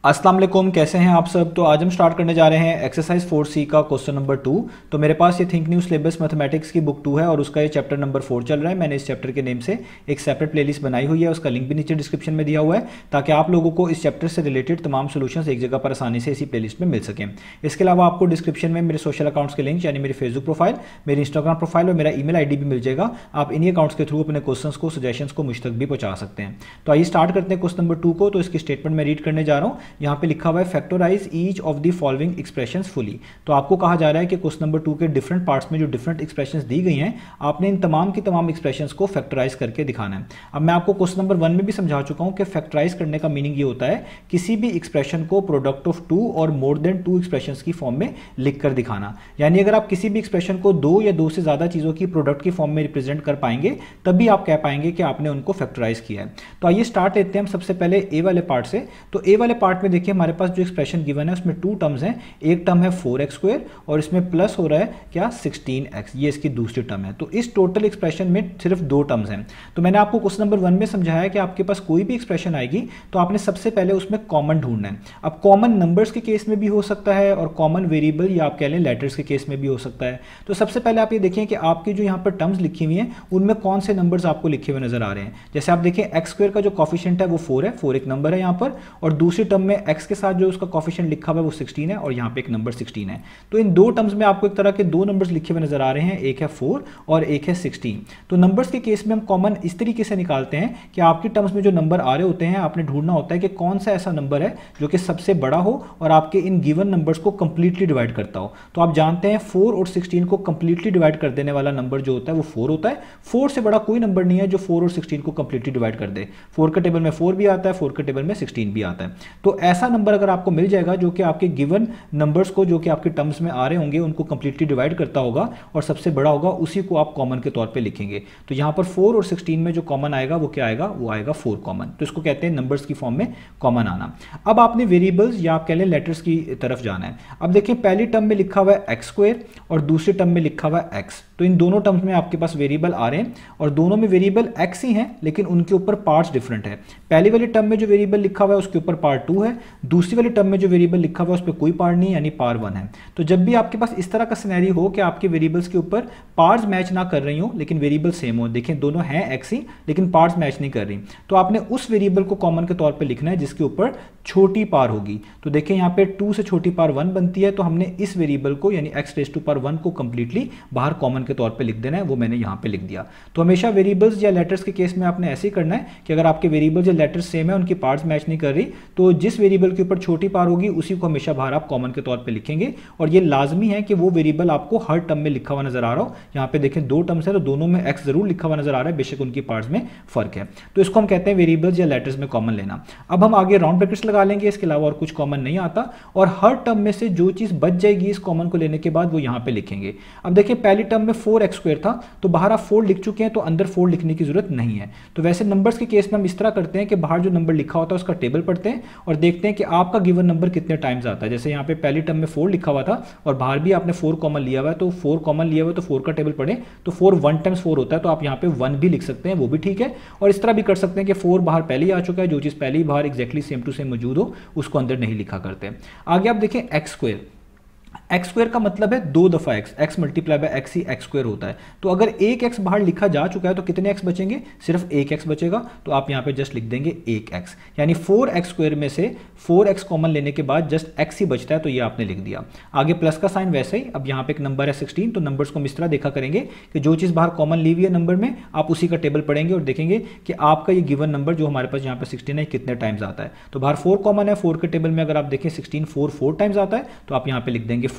अस्सलाम वालेकुम, कैसे हैं आप सब। तो आज हम स्टार्ट करने जा रहे हैं एक्सरसाइज 4C का क्वेश्चन नंबर 2। तो मेरे पास ये थिंक न्यू सिलेबस मैथमेटिक्स की बुक 2 है और उसका ये चैप्टर नंबर 4 चल रहा है। मैंने इस चैप्टर के नेम से एक सेपरेट प्लेलिस्ट बनाई हुई है, उसका लिंक भी नीचे डिस्क्रिप्शन में दिया हुआ है ताकि आप लोगों को इस चैप्टर से रिलेटेड तमाम सोल्यूशंस एक जगह पर आसानी से इसी प्लेलिस्ट में मिल सकें। इसके अलावा आपको डिस्क्रिप्शन में मेरे सोशल अकाउंट्स के लिंक यानी मेरी फेसबुक प्रोफाइल, मेरी इंस्टाग्राम प्रोफाइल और मेरा ईमेल आईडी भी मिल जाएगा। आप इन्हीं अकाउंट्स के थ्रू अपने क्वेश्चंस को, सजेशंस को मुझ तक भी पहुंचा सकते हैं। तो आइए स्टार्ट करते हैं क्वेश्चन नंबर 2 को। तो इसकी स्टेटमेंट मैं रीड करने जा रहा हूँ। यहाँ पे लिखा हुआ है factorize each of the following expressions fully. तो आपको कहा जा रहा है कि क्वेश्चन नंबर 2 के डिफरेंट पार्ट्स में जो डिफरेंट एक्सप्रेशंस दी गई हैं, आपने इन तमाम की तमाम एक्सप्रेशंस को फैक्टराइज करके दिखाना है। अब मैं आपको क्वेश्चन नंबर 1 में भी समझा चुका हूं कि फैक्टराइज करने का मीनिंग ये होता है किसी भी एक्सप्रेशन को प्रोडक्ट ऑफ 2 और मोर देन 2 एक्सप्रेशंस की फॉर्म में लिखकर दिखाना। यानी अगर आप किसी भी एक्सप्रेशन को 2 या 2 से ज्यादा चीजों की प्रोडक्ट की फॉर्म में रिप्रेजेंट कर पाएंगे, तभी आप कह पाएंगे कि आपने उनको फैक्टराइज किया है। तो आइए स्टार्ट लेते हैं हम सबसे पहले ए वाले पार्ट से। तो ए वाले पार्ट में देखिए हमारे पास जो एक्सप्रेशन गिवन है उसमें 2 टर्म्स हैं। एक टर्म है 4x² और इसमें प्लस हो रहा है क्या 16x, ये इसकी दूसरी टर्म है। तो इस टोटल एक्सप्रेशन में सिर्फ 2 टर्म्स हैं। तो मैंने आपको क्वेश्चन नंबर 1 में समझाया है कि आपके पास कोई भी एक्सप्रेशन आएगी तो आपने सबसे पहले उसमें कॉमन ढूंढना है। अब कॉमन नंबर्स के केस में भी हो सकता है और कॉमन वेरिएबल या आप कह लें लेटर्स के केस में भी हो सकता है। तो सबसे पहले आप ये देखें कि आपकी जो यहाँ पर टर्म्स लिखी हुई हैं उनमें कौन से नंबर्स आपको लिखे हुए नजर आ रहे हैं। जैसे आप देखें x² का जो कॉफिशिएंट है वो 4 है, 4 एक नंबर है यहाँ पर, और दूसरी टर्म में x के साथ जो उसका कॉफिशिएंट लिखा हुआ है वो 16 है और यहाँ पे एक नंबर 16 है। तो इन दो टर्म्स में आपको एक तरह के 2 नंबर्स लिखे हुए नजर आ रहे हैं, एक है 4 और एक है 16। तो नंबर्स के केस में हम कॉमन इस तरीके से निकालते हैं कि आपकी टर्म्स में जो नंबर आ रहे होते हैं आपने ढूंढना होता है कि कौन सा ऐसा नंबर है जो कि सबसे बड़ा हो और आपके इन गिवन नंबर्स को कंप्लीटली डिवाइड करता हो। तो आप जानते हैं 4 और 16 को कंप्लीटली डिवाइड कर देने वाला नंबर जो होता है वो 4 होता है। 4 से बड़ा कोई नंबर नहीं है जो 4 और 16 को कंप्लीटली डिवाइड कर दे। 4 के टेबल में 4 भी आता है, 4 के टेबल में 16 भी आता है। तो ऐसा नंबर अगर आपको मिल जाएगा जो कि आपके गिवन नंबर्स को, जो कि आपके टर्म्स में आ रहे होंगे, उनको कंप्लीटली डिवाइड करता होगा और सबसे बड़ा होगा, उसी को आप कॉमन के तौर पे लिखेंगे। तो यहां पर 4 और 16 में जो कॉमन आएगा वो क्या आएगा, वो आएगा 4 कॉमन। तो इसको कहते हैं नंबर्स की फॉर्म में कॉमन आना। अब आपने वेरिएबल्स या आप कह लें लेटर्स की तरफ जाना है। अब देखिए पहली टर्म में लिखा हुआ है x² और दूसरी टर्म में लिखा हुआ है x। तो इन दोनों टर्म्स में आपके पास वेरिएबल आ रहे हैं और दोनों में वेरिएबल x ही हैं, लेकिन उनके ऊपर पार्ट्स डिफरेंट है। पहली वाली टर्म में जो वेरिएबल लिखा हुआ है उसके ऊपर पार्ट 2 है, दूसरी वाली टर्म में जो वेरिएबल लिखा हुआ है उस पर कोई पार्ट नहीं यानी पार्ट 1 है। तो जब भी आपके पास इस तरह का सिनेरियो हो कि आपके वेरिएबल्स के ऊपर पार्ट्स मैच ना कर रही हो लेकिन वेरिएबल सेम हो, देखें दोनों हैं x ही लेकिन पार्ट्स मैच नहीं कर रही, तो आपने उस वेरिएबल को कॉमन के तौर पे लिखना है जिसके ऊपर छोटी पार होगी। तो देखें यहाँ पे 2 से छोटी पार 1 बनती है, तो हमने इस वेरिएबल को यानी x⁻1 को कंप्लीटली बाहर कॉमन के तौर पे लिख देना है, वो मैंने यहाँ पे लिख दिया। तो हमेशा वेरिएबल्स या लेटर्स के केस में आपने ऐसे ही करना है कि अगर आपके वेरिएबल्स या लेटर्स सेम है, उनकी पार्ट्स मैच नहीं कर रही, तो जिस वेरिएबल के ऊपर छोटी पार होगी उसी को हमेशा बाहर आप कॉमन के तौर पे लिखेंगे। और ये लाजमी है कि वो वेरिएबल आपको हर टर्म में लिखा हुआ नजर आ रहा हो। यहाँ पे देखें 2 टर्म्स है तो दोनों में x जरूर लिखा हुआ नजर आ रहा है, बेशक उनकी पार्ट्स में फर्क है। तो इसको हम कहते हैं वेरिएबल्स या लेटर्स में कॉमन लेना। अब हम आगे राउंड ब्रैकेट्स लगा लेंगे, इसके अलावा और कुछ कॉमन नहीं आता, और हर टर्म में से जो चीज बच जाएगी इस कॉमन को लेने के बाद वो यहाँ पे लिखेंगे। अब देखिए पहली टर्म में 4x² था तो बाहर आप 4 लिख चुके हैं, तो अंदर 4 लिखने की जरूरत नहीं है। तो वैसे नंबर्स के केस में हम इस तरह करते हैं कि बाहर जो नंबर लिखा होता है उसका टेबल पढ़ते हैं और देखते हैं कि आपका गिवन नंबर कितने टाइम्स आता है। जैसे यहाँ पे पहली टर्म में 4 लिखा हुआ था और बाहर भी आपने 4 कॉमन लिया हुआ है, तो 4 कॉमन लिया हुआ है तो 4 का टेबल पढ़ें तो 4 1 टाइम्स 4 होता है, तो आप यहाँ पे 1 भी लिख सकते हैं, वो भी ठीक है। और इस तरह भी कर सकते हैं कि 4 बाहर पहले ही आ चुका है, जो चीज़ पहले ही बाहर एग्जैक्टली सेम टू सेम मौजूद हो उसको अंदर नहीं लिखा करते। आगे आप देखें x²। x² का मतलब है 2 दफा x multiply by x he x² होता है। तो अगर एक x बाहर लिखा जा चुका है तो कितने x बचेंगे, सिर्फ एक x बचेगा, तो आप यहां पे जस्ट लिख देंगे 1x, यानी 4x² में से 4x कॉमन लेने के बाद जस्ट x ही बचता है, तो ये आपने लिख दिया। आगे प्लस का साइन वैसे ही, अब यहां पे एक नंबर है 16, तो नंबर्स को हम इस तरह देखा करेंगे कि जो चीज बाहर कॉमन ली हुई है नंबर में आप उसी का टेबल पढ़ेंगे और देखेंगे कि आपका ये गिवन नंबर जो हमारे पास यहाँ पे 16 है कितने टाइम्स आता है। तो बाहर 4 कॉमन है, 4 के टेबल में अगर आप देखें 16 4 टाइम्स आता है, तो आप यहाँ पे लिख देंगे 4।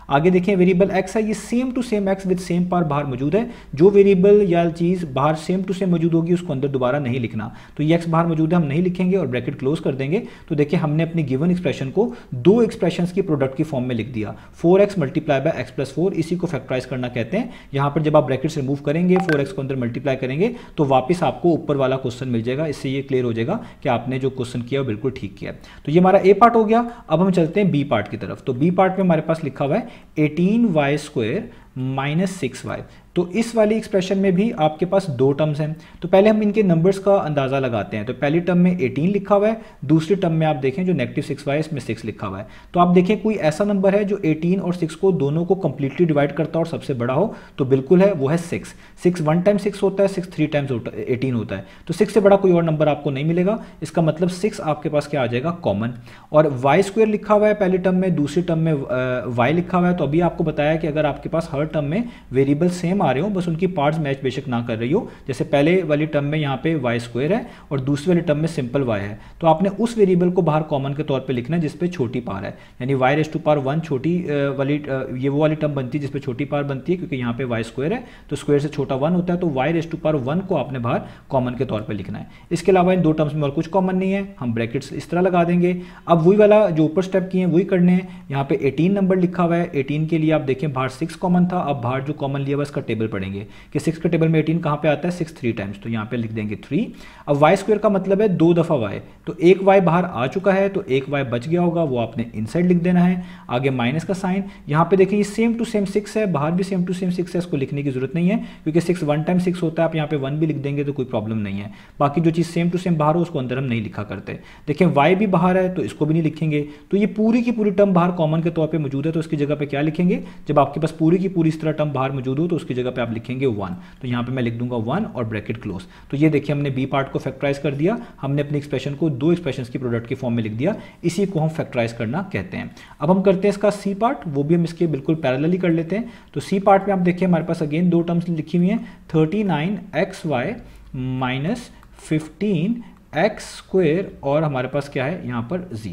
आगे देखिए वेरिएबल x है, ये same to same x with same power बाहर मौजूद है। जो वेरिएबल या चीज बाहर सेम टू सेम मौजूद होगी उसको अंदर दोबारा नहीं लिखना, तो ये x बाहर मौजूद है हम नहीं लिखेंगे और ब्रैकेट क्लोज कर देंगे। तो देखिए हमने अपनी गिवन एक्सप्रेशन को 2 एक्सप्रेशंस की प्रोडक्ट की फॉर्म में लिख दिया, 4x मल्टीप्लाई बाय x+4, इसी को फैक्टराइज करना कहते हैं। यहां पर जब आप ब्रैकेट्स रिमूव करेंगे 4x को अंदर मल्टीप्लाई करेंगे तो वापस आपको ऊपर वाला क्वेश्चन मिल जाएगा। इससे ये क्लियर हो जाएगा कि आपने जो क्वेश्चन किया बिल्कुल ठीक किया। तो ये हमारा ए पार्ट हो गया। अब हम चलते हैं बी पार्ट की तरफ। तो बी पार्ट में हमारे पास लिखा हुआ है 18y² -6y। तो इस वाली एक्सप्रेशन में भी आपके पास दो टर्म्स हैं। तो पहले हम इनके नंबर्स का अंदाज़ा लगाते हैं। तो पहली टर्म में 18 लिखा हुआ है, दूसरी टर्म में आप देखें जो -6y है इसमें 6 लिखा हुआ है। तो आप देखें कोई ऐसा नंबर है जो 18 और 6 को दोनों को कंप्लीटली डिवाइड करता है और सबसे बड़ा हो, तो बिल्कुल है, वो है 6। 6 1 टाइम 6 होता है, 6 3 टाइम्स 18 होता है। तो 6 से बड़ा कोई और नंबर आपको नहीं मिलेगा। इसका मतलब 6 आपके पास क्या आ जाएगा, कॉमन। और y² लिखा हुआ है पहली टर्म में, दूसरी टर्म में y लिखा हुआ है। तो अभी आपको बताया कि अगर आपके पास हर टर्म में वेरिएबल सेम आ रहे हो, बस उनकी पार्ट्स मैच बेशक ना कर रही हो, जैसे पहले वाली टर्म में यहाँ पे y² है और दूसरी वाली टर्म में सिंपल y है, तो आपने उस वेरिएबल को बाहर कॉमन के तौर पे लिखना है जिसपे छोटी पार है। यानी y⁻1 छोटी वाली, ये वो वाली टर्म बनती है जिसपे छोटी पार बनती है, क्योंकि यहाँ पे y² है तो स्क्वायर से छोटा 1 होता है, तो y⁻1 को आपने बाहर कॉमन के तौर पे लिखना है। इसके अलावा इन दो टर्म्स में और कुछ कॉमन नहीं है, हम ब्रैकेट्स इस तरह लगा देंगे। अब वही वाला जो ऊपर स्टेप किए हैं वही करने हैं। यहाँ पे 18 नंबर लिखा हुआ है, 18 के लिए आप देखें बाहर 6 कॉमन था, अब बाहर जो कॉमन लिया हुआ इसका टेबल पढ़ेंगे कि 6 के टेबल में 18 कहाँ पे आता है, 6 3 टाइम्स, तो यहाँ पे लिख देंगे 3। अब y² का मतलब है 2 दफ़ा y, तो एक y बाहर आ चुका है तो एक y बच गया होगा, वो आपने इनसाइड लिख देना है। आगे माइनस का साइन, यहाँ पे देखें ये सेम टू सेम 6 है, बाहर भी सेम टू सेम 6 है, इसको लिखने की जरूरत नहीं है क्योंकि 6 1 टाइम 6 होता है। आप यहाँ पे 1 भी लिख देंगे तो कोई प्रॉब्लम नहीं है। बाकी जो चीज़ सेम टू सेम बाहर हो उसको अंदर हम नहीं लिखा करते। देखें y भी बाहर है तो इसको भी नहीं लिखेंगे। तो ये पूरी की पूरी टर्म बाहर कॉमन के तौर पे मौजूद है, तो उसकी जगह पे क्या लिखेंगे, जब आपके पास पूरी की पूरी इस तरह टर्म बाहर मौजूद हो तो उसकी जगह पे आप लिखेंगे 1। तो यहाँ पे मैं लिख दूंगा 1 और ब्रैकेट क्लोज। तो ये देखिए हमने बी पार्ट को फैक्टराइज कर दिया, हमने अपनी एक्सप्रेशन को दो एक्सप्रेशंस की प्रोडक्ट की फॉर्म में लिख दिया। इसी को हम फैक्टराइज करना कहते हैं। अब हम करते हैं इसका सी पार्ट, वो भी हम इसके बिल्कुल पैरेलल ही कर लेते हैं। तो सी पार्ट में आप देखिए हमारे पास अगेन दो टर्म्स लिखी हुई हैं, 39xy माइनस 15x² और हमारे पास क्या है यहाँ पर z।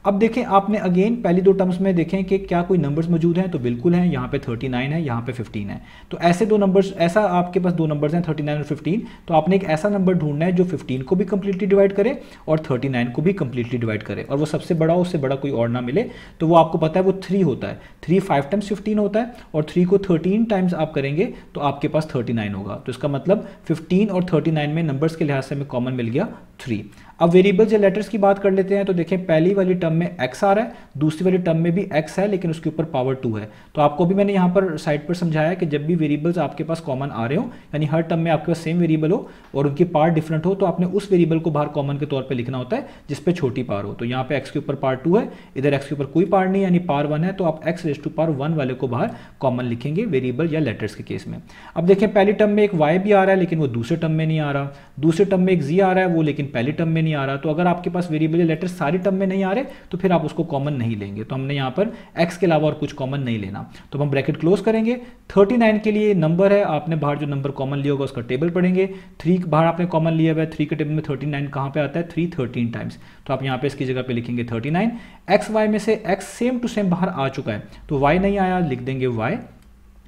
अब देखें आपने अगेन पहली दो टर्म्स में देखें कि क्या कोई नंबर्स मौजूद हैं, तो बिल्कुल हैं। यहाँ पे 39 है, यहाँ पे 15 है। तो ऐसे दो नंबर्स, ऐसा आपके पास दो नंबर्स हैं 39 और 15, तो आपने एक ऐसा नंबर ढूंढना है जो 15 को भी कंप्लीटली डिवाइड करे और 39 को भी कंप्लीटली डिवाइड करे और वो सबसे बड़ा हो, उससे बड़ा कोई और ना मिले। तो वो आपको पता है वो 3 होता है। 3 5 टाइम्स 15 होता है और 3 को 13 टाइम्स आप करेंगे तो आपके पास 39 होगा। तो इसका मतलब 15 और 39 में नंबर्स के लिहाज से हमें कॉमन मिल गया 3। अब वेरिएबल्स या लेटर्स की बात कर लेते हैं। तो देखें पहली वाली टर्म में x आ रहा है, दूसरी वाली टर्म में भी x है लेकिन उसके ऊपर पावर 2 है। तो आपको भी मैंने यहाँ पर साइड पर समझाया कि जब भी वेरिएबल्स आपके पास कॉमन आ रहे हो, यानी हर टर्म में आपके पास सेम वेरिएबल हो और उनकी पार्ट डिफरेंट हो, तो आपने उस वेरिएबल को बाहर कॉमन के तौर पर लिखना होता है जिसपे छोटी पार हो। तो यहाँ पे x के ऊपर पार 2 है, इधर x के ऊपर कोई पार नहीं यानी पार 1 है, तो आप x⁻1 वाले को बाहर कॉमन लिखेंगे वेरिएबल या लेटर्स के केस में। अब देखें पहली टर्म में एक y भी आ रहा है लेकिन वो दूसरे टर्म में नहीं आ रहा, दूसरे टर्म में एक z आ रहा है वो लेकिन पहली टर्म में नहीं आ रहा। तो अगर आपके पास वेरिएबल या लेटर सारी टर्म में नहीं आ रहे तो फिर आप उसको कॉमन नहीं लेंगे। तो हमने यहाँ पर x के अलावा और कुछ कॉमन नहीं लेना, तो हम ब्रैकेट क्लोज करेंगे। 39 के लिए नंबर है, आपने बाहर जो नंबर कॉमन लिया होगा उसका टेबल पढ़ेंगे। 3 बाहर आपने कॉमन लिया हुआ है, 3 के टेबल में 39 कहाँ पे आता है, 3 13 टाइम्स, तो आप यहाँ पे इसकी जगह पे लिखेंगे 39। एक्स वाई में से x सेम टू सेम बाहर आ चुका है तो y नहीं आया, लिख देंगे y।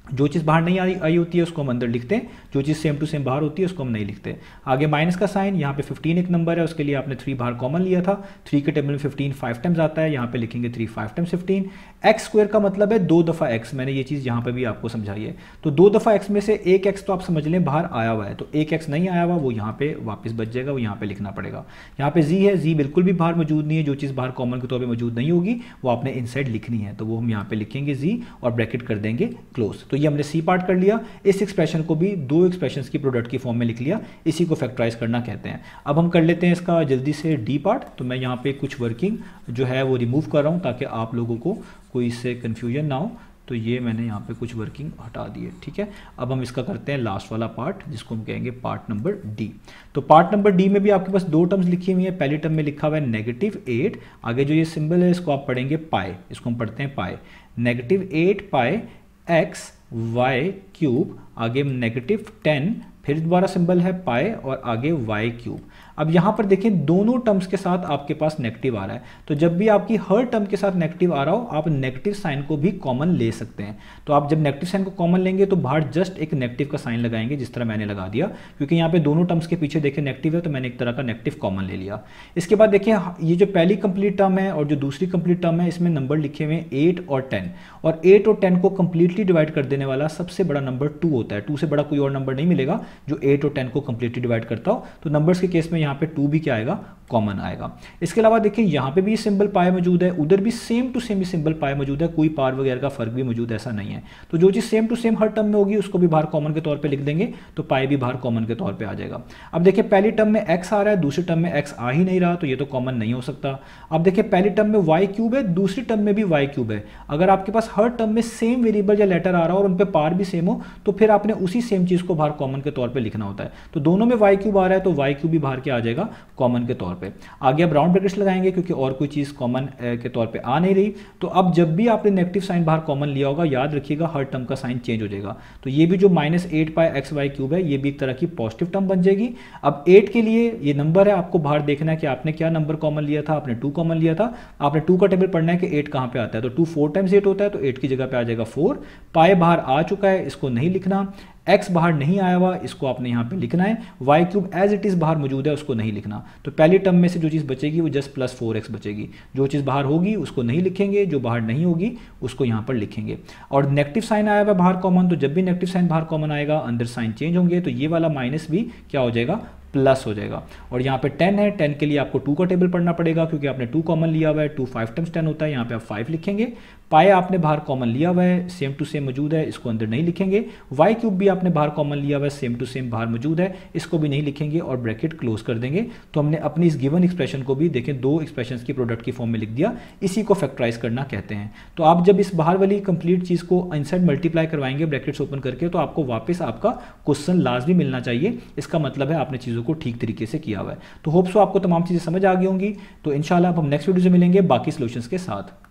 जो चीज़ बाहर नहीं आई होती है उसको हम अंदर लिखते हैं, जो चीज़ सेम टू सेम बाहर होती है उसको हम नहीं लिखते। आगे माइनस का साइन, यहाँ पे 15 एक नंबर है, उसके लिए आपने 3 बाहर कॉमन लिया था। 3 के टेबल में 15 5 टाइम्स आता है, यहाँ पे लिखेंगे 3 5 टाइम्स 15। x² का मतलब है 2 दफ़ा x, मैंने ये चीज़ यहाँ पे भी आपको समझाई है। तो 2 दफ़ा x में से एक x तो आप समझ लें बाहर आया हुआ है, तो एक x नहीं आया हुआ वो यहाँ पे वापस बच जाएगा, वो यहाँ पे लिखना पड़ेगा। यहाँ पे z है, z बिल्कुल भी बाहर मौजूद नहीं है, जो चीज़ बाहर कॉमन के तौर पर मौजूद नहीं होगी वो आपने इनसाइड लिखनी है, तो वो हम यहाँ पे लिखेंगे z और ब्रैकेट कर देंगे क्लोज। तो ये हमने सी पार्ट लिया, इस एक्सप्रेशन को भी दो एक्सप्रेशंस की प्रोडक्ट की फॉर्म में लिख लिया, इसी को फैक्टराइज करना कहते हैं। अब हम कर लेते हैं इसका जल्दी से डी पार्ट। तो मैं यहाँ पे कुछ वर्किंग जो है वो रिमूव कर रहा हूँ ताकि आप लोगों को कोई इससे कंफ्यूजन ना हो। तो ये मैंने यहाँ पे कुछ वर्किंग हटा दी है, ठीक है। अब हम इसका करते हैं लास्ट वाला पार्ट जिसको हम कहेंगे पार्ट नंबर डी। तो पार्ट नंबर डी में भी आपके पास दो टर्म्स लिखी हुई है। पहली टर्म में लिखा हुआ है -8, आगे जो ये सिंबल है इसको आप पढ़ेंगे पाई, इसको हम पढ़ते हैं पाई। -8 पाई x y³, आगे -10, फिर दोबारा सिंबल है पाई और आगे y³। अब यहाँ पर देखें दोनों टर्म्स के साथ आपके पास नेगेटिव आ रहा है, तो जब भी आपकी हर टर्म के साथ नेगेटिव आ रहा हो आप नेगेटिव साइन को भी कॉमन ले सकते हैं। तो आप जब नेगेटिव साइन को कॉमन लेंगे तो बाहर जस्ट एक नेगेटिव का साइन लगाएंगे जिस तरह मैंने लगा दिया, क्योंकि यहाँ पे दोनों टर्म्स के पीछे देखें नेगेटिव है तो मैंने एक तरह का नेगेटिव कॉमन ले लिया। इसके बाद देखिए ये जो पहली कंप्लीट टर्म है और जो दूसरी कंप्लीट टर्म है इसमें नंबर लिखे हुए हैं 8 और 10, और 8 और 10 को कंप्लीटली डिवाइड कर देने वाला सबसे बड़ा नंबर 2 होता है। 2 से बड़ा कोई और नंबर नहीं मिलेगा जो 8 और 10 को कंप्लीटली डिवाइड करता हो। तो नंबर्स के केस में यहाँ पे 2 भी क्या आएगा, कॉमन आएगा। इसके अलावा देखिए यहाँ पे भी सिंबल पाई मौजूद है, उधर भी सेम टू सेम सिंबल पाई मौजूद है, कोई पार वगैरह का फर्क भी मौजूद ऐसा नहीं है। तो जो चीज़ सेम टू सेम हर टर्म में होगी उसको भी बाहर कॉमन के तौर पे लिख देंगे, तो पाई भी बाहर कॉमन के तौर पे आ जाएगा। अब देखिए पहली टर्म में x आ रहा है, दूसरी टर्म में x आ ही नहीं रहा, तो ये तो कॉमन नहीं हो सकता। अब देखिए पहली टर्म में y क्यूब है, दूसरी टर्म में भी y क्यूब है। अगर आपके पास हर टर्म में सेम वेरिएबल या लेटर आ रहा हो और उन पे पार भी सेम हो, तो फिर आपने उसी सेम चीज़ को बाहर कॉमन के तौर पर लिखना होता है। तो दोनों में y क्यूब आ रहा है, तो y क्यूब भी बाहर क्या आ जाएगा, कॉमन के तौर पर। आगे अब राउंड ब्रैकेट्स लगाएंगे क्योंकि और कोई चीज़ कॉमन के तौर पे आ नहीं रही। तो अब जब भी आपने नेगेटिव साइन बाहर कॉमन लिया होगा, याद रखिएगा हर टर्म का साइन चेंज हो जाएगा। तो ये भी जो -8 पाई एक्स वाई क्यूब है, ये भी एक तरह की पॉजिटिव टर्म बन जाएगी। अब 8 के लिए ये नंबर है, आपको बाहर देखना है कि आपने क्या नंबर कॉमन लिया था, आपने 2 कॉमन लिया था। आपने 2 का टेबल पढ़ना है कि 8 कहाँ पे आता है, तो 2 4 टाइम्स 8 होता है, तो 8 की जगह पे आ जाएगा 4। पाए बाहर आ चुका है, इसको नहीं लिखना। x बाहर नहीं आया हुआ, इसको आपने यहाँ पे लिखना है। y cube as it is बाहर मौजूद है, उसको नहीं लिखना। तो पहली टर्म में से जो चीज़ बचेगी वो जस्ट +4x बचेगी। जो चीज़ बाहर होगी उसको नहीं लिखेंगे, जो बाहर नहीं होगी उसको यहाँ पर लिखेंगे। और नेगेटिव साइन आया हुआ बाहर कॉमन, तो जब भी नेगेटिव साइन बाहर कॉमन आएगा अंदर साइन चेंज होंगे, तो ये वाला माइनस भी क्या हो जाएगा, प्लस हो जाएगा। और यहाँ पे 10 है, 10 के लिए आपको 2 का टेबल पढ़ना पड़ेगा क्योंकि आपने 2 कॉमन लिया हुआ है। 2 5 टाइम्स 10 होता है, यहाँ पे आप 5 लिखेंगे। पाए आपने बाहर कॉमन लिया हुआ है, सेम टू सेम मौजूद है, इसको अंदर नहीं लिखेंगे। y क्यूब भी आपने बाहर कॉमन लिया हुआ है, सेम टू सेम बाहर मौजूद है, इसको भी नहीं लिखेंगे और ब्रैकेट क्लोज कर देंगे। तो हमने अपनी इस गिवन एक्सप्रेशन को भी देखें 2 एक्सप्रेशंस की प्रोडक्ट की फॉर्म में लिख दिया। इसी को फैक्टराइज करना कहते हैं। तो आप जब इस बाहर वाली कंप्लीट चीज़ को इनसाइड मल्टीप्लाई करवाएंगे ब्रैकेट्स ओपन करके, तो आपको वापस आपका क्वेश्चन लाजमी मिलना चाहिए। इसका मतलब है आपने चीज़ों को ठीक तरीके से किया हुआ है। तो होप सो आपको तमाम चीज़ें समझ आ गई होंगी। तो इंशाल्लाह अब हम नेक्स्ट वीडियो से मिलेंगे बाकी सॉल्यूशंस के साथ।